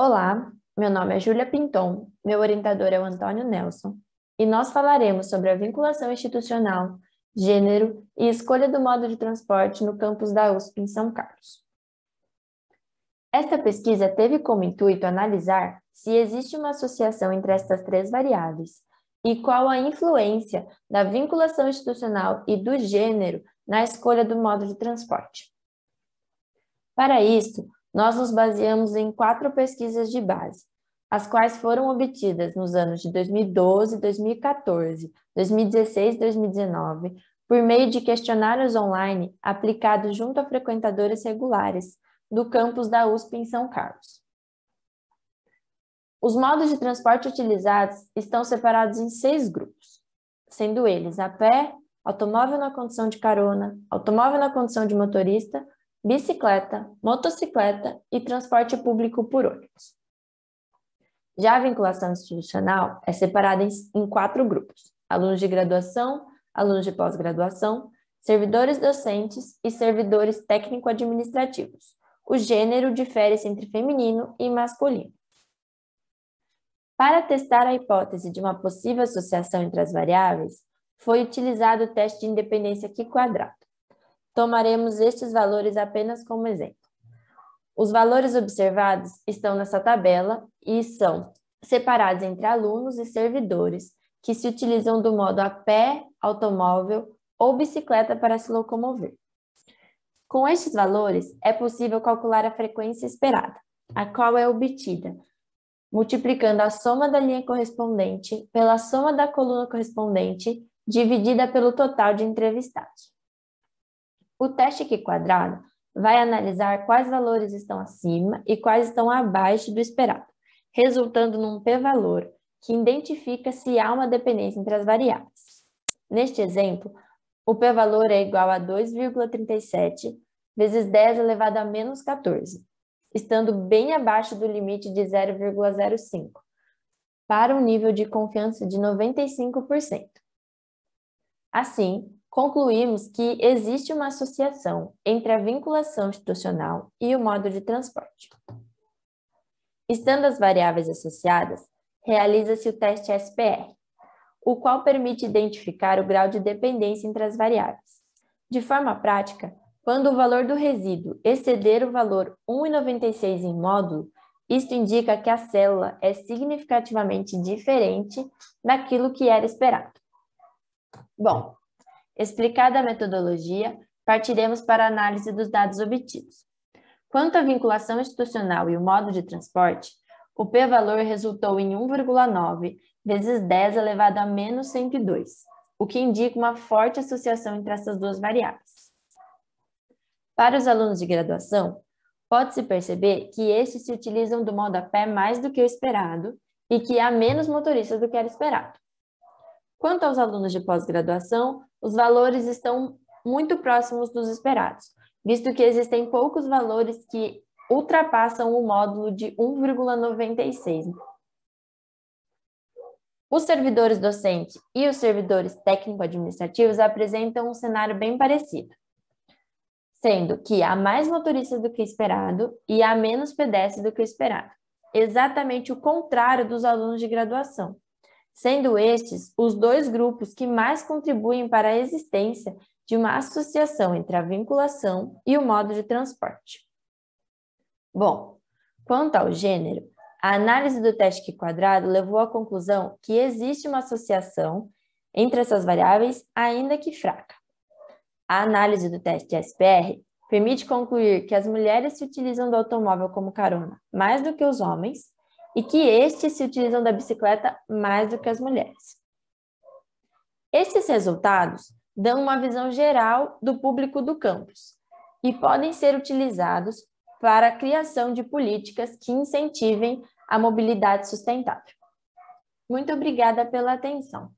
Olá, meu nome é Júlia Pinton, meu orientador é o Antônio Nelson, e nós falaremos sobre a vinculação institucional, gênero e escolha do modo de transporte no campus da USP em São Carlos. Esta pesquisa teve como intuito analisar se existe uma associação entre estas três variáveis e qual a influência da vinculação institucional e do gênero na escolha do modo de transporte. Para isso, nós nos baseamos em 4 pesquisas de base, as quais foram obtidas nos anos de 2012, 2014, 2016 e 2019, por meio de questionários online aplicados junto a frequentadores regulares do campus da USP em São Carlos. Os modos de transporte utilizados estão separados em 6 grupos, sendo eles a pé, automóvel na condição de carona, automóvel na condição de motorista, bicicleta, motocicleta e transporte público por ônibus. Já a vinculação institucional é separada em 4 grupos: alunos de graduação, alunos de pós-graduação, servidores docentes e servidores técnico-administrativos. O gênero difere-se entre feminino e masculino. Para testar a hipótese de uma possível associação entre as variáveis, foi utilizado o teste de independência Q-quadrado. Tomaremos estes valores apenas como exemplo. Os valores observados estão nessa tabela e são separados entre alunos e servidores que se utilizam do modo a pé, automóvel ou bicicleta para se locomover. Com estes valores, é possível calcular a frequência esperada, a qual é obtida multiplicando a soma da linha correspondente pela soma da coluna correspondente, dividida pelo total de entrevistados. O teste Q-quadrado vai analisar quais valores estão acima e quais estão abaixo do esperado, resultando num p-valor que identifica se há uma dependência entre as variáveis. Neste exemplo, o p-valor é igual a 2,37 vezes 10 elevado a menos 14, estando bem abaixo do limite de 0,05, para um nível de confiança de 95%. Assim, concluímos que existe uma associação entre a vinculação institucional e o modo de transporte. Estando as variáveis associadas, realiza-se o teste SPR, o qual permite identificar o grau de dependência entre as variáveis. De forma prática, quando o valor do resíduo exceder o valor 1,96 em módulo, isto indica que a célula é significativamente diferente daquilo que era esperado. Bom, explicada a metodologia, partiremos para a análise dos dados obtidos. Quanto à vinculação institucional e o modo de transporte, o p-valor resultou em 1,9 vezes 10 elevado a menos 102, o que indica uma forte associação entre essas duas variáveis. Para os alunos de graduação, pode-se perceber que estes se utilizam do modo a pé mais do que o esperado e que há menos motoristas do que era esperado. Quanto aos alunos de pós-graduação, os valores estão muito próximos dos esperados, visto que existem poucos valores que ultrapassam o módulo de 1,96. Os servidores docentes e os servidores técnico-administrativos apresentam um cenário bem parecido, sendo que há mais motoristas do que esperado e há menos pedestres do que esperado, exatamente o contrário dos alunos de graduação, sendo estes os 2 grupos que mais contribuem para a existência de uma associação entre a vinculação e o modo de transporte. Bom, quanto ao gênero, a análise do teste Q-quadrado levou à conclusão que existe uma associação entre essas variáveis, ainda que fraca. A análise do teste SPR permite concluir que as mulheres se utilizam do automóvel como carona mais do que os homens e que estes se utilizam da bicicleta mais do que as mulheres. Estes resultados dão uma visão geral do público do campus e podem ser utilizados para a criação de políticas que incentivem a mobilidade sustentável. Muito obrigada pela atenção.